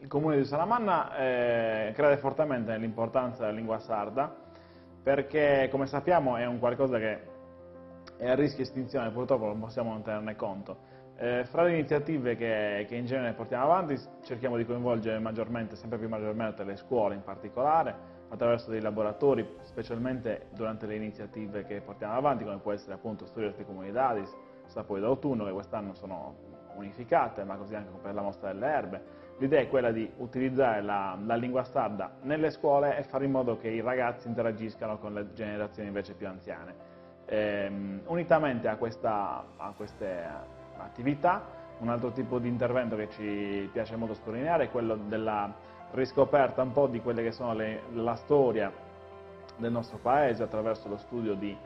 il Comune di Salamanna crede fortemente nell'importanza della lingua sarda perché, come sappiamo, è un qualcosa che è a rischio estinzione, purtroppo non possiamo non tenerne conto. Fra le iniziative che in genere portiamo avanti cerchiamo di coinvolgere maggiormente, sempre più maggiormente le scuole in particolare, attraverso dei laboratori, specialmente durante le iniziative che portiamo avanti, come può essere appunto Studios de Comunidades, Sapori d'autunno, che quest'anno sono unificate, ma così anche per la Mostra delle Erbe. L'idea è quella di utilizzare la lingua sarda nelle scuole e fare in modo che i ragazzi interagiscano con le generazioni invece più anziane. Unitamente a queste attività, un altro tipo di intervento che ci piace molto sottolineare è quello della riscoperta un po' di quelle che sono la storia del nostro paese attraverso lo studio di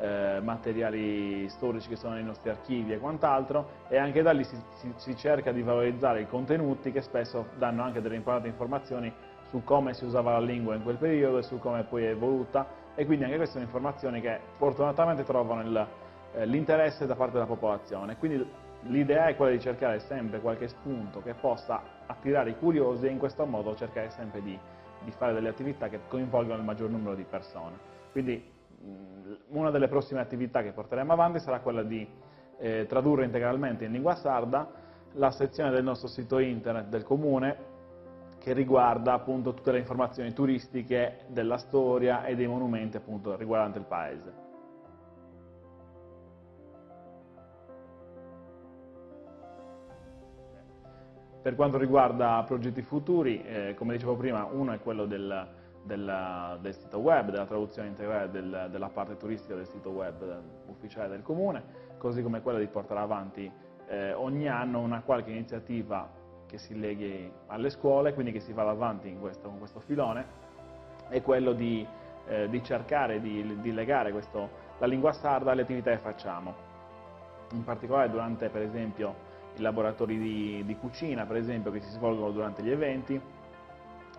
materiali storici che sono nei nostri archivi e quant'altro, e anche da lì si cerca di valorizzare i contenuti che spesso danno anche delle importanti informazioni su come si usava la lingua in quel periodo e su come poi è evoluta, e quindi anche queste sono informazioni che fortunatamente trovano l'interesse da parte della popolazione. Quindi l'idea è quella di cercare sempre qualche spunto che possa attirare i curiosi e in questo modo cercare sempre di fare delle attività che coinvolgono il maggior numero di persone. Quindi una delle prossime attività che porteremo avanti sarà quella di tradurre integralmente in lingua sarda la sezione del nostro sito internet del Comune che riguarda appunto tutte le informazioni turistiche della storia e dei monumenti appunto riguardanti il paese. Per quanto riguarda progetti futuri, come dicevo prima, uno è quello del sito web, della traduzione integrale della parte turistica del sito web ufficiale del Comune, così come quello di portare avanti ogni anno una qualche iniziativa che si leghi alle scuole, quindi che si vada avanti con questo filone, è quello di cercare di legare la lingua sarda alle attività che facciamo. In particolare durante, per esempio, i laboratori di cucina, per esempio, che si svolgono durante gli eventi.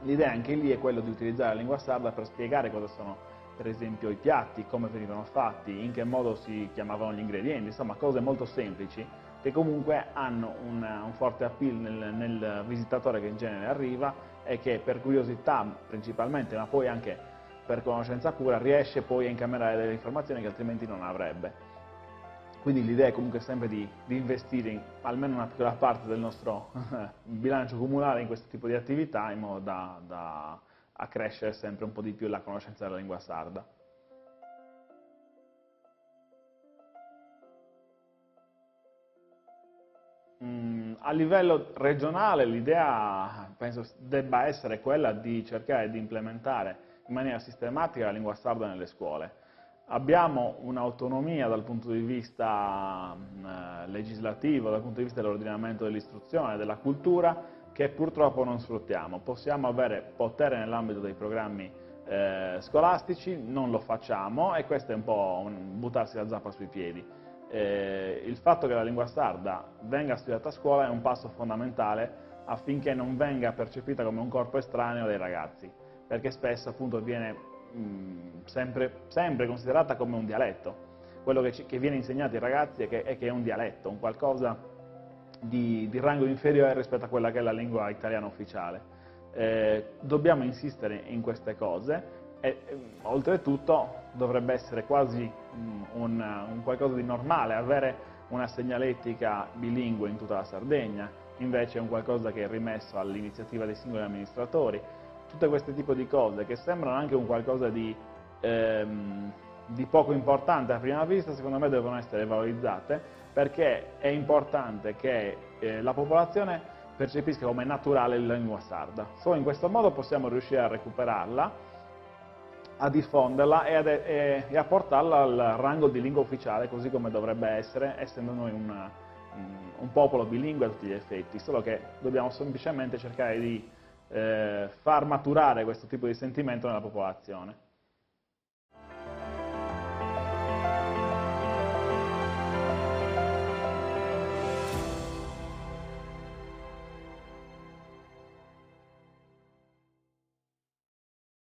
L'idea anche lì è quella di utilizzare la lingua sarda per spiegare cosa sono, per esempio, i piatti, come venivano fatti, in che modo si chiamavano gli ingredienti, insomma cose molto semplici che comunque hanno un forte appeal nel visitatore che in genere arriva e che per curiosità principalmente, ma poi anche per conoscenza pura, riesce poi a incamerare delle informazioni che altrimenti non avrebbe. Quindi l'idea è comunque sempre di investire almeno una piccola parte del nostro bilancio comunale in questo tipo di attività in modo da accrescere sempre un po' di più la conoscenza della lingua sarda. A livello regionale l'idea penso debba essere quella di cercare di implementare in maniera sistematica la lingua sarda nelle scuole. Abbiamo un'autonomia dal punto di vista legislativo, dal punto di vista dell'ordinamento dell'istruzione, della cultura, che purtroppo non sfruttiamo. Possiamo avere potere nell'ambito dei programmi scolastici, non lo facciamo e questo è un po' buttarsi la zappa sui piedi. Il fatto che la lingua sarda venga studiata a scuola è un passo fondamentale affinché non venga percepita come un corpo estraneo dai ragazzi, perché spesso appunto viene sempre considerata come un dialetto. Quello che viene insegnato ai ragazzi è che è un dialetto, un qualcosa di rango inferiore rispetto a quella che è la lingua italiana ufficiale. Dobbiamo insistere in queste cose e oltretutto dovrebbe essere quasi un qualcosa di normale avere una segnaletica bilingue in tutta la Sardegna, invece è un qualcosa che è rimesso all'iniziativa dei singoli amministratori. Tutte queste tipo di cose che sembrano anche un qualcosa di poco importante a prima vista, secondo me devono essere valorizzate perché è importante che la popolazione percepisca come naturale la lingua sarda. Solo in questo modo possiamo riuscire a recuperarla, a diffonderla e a portarla al rango di lingua ufficiale, così come dovrebbe essere, essendo noi un popolo bilingue a tutti gli effetti, solo che dobbiamo semplicemente cercare di far maturare questo tipo di sentimento nella popolazione.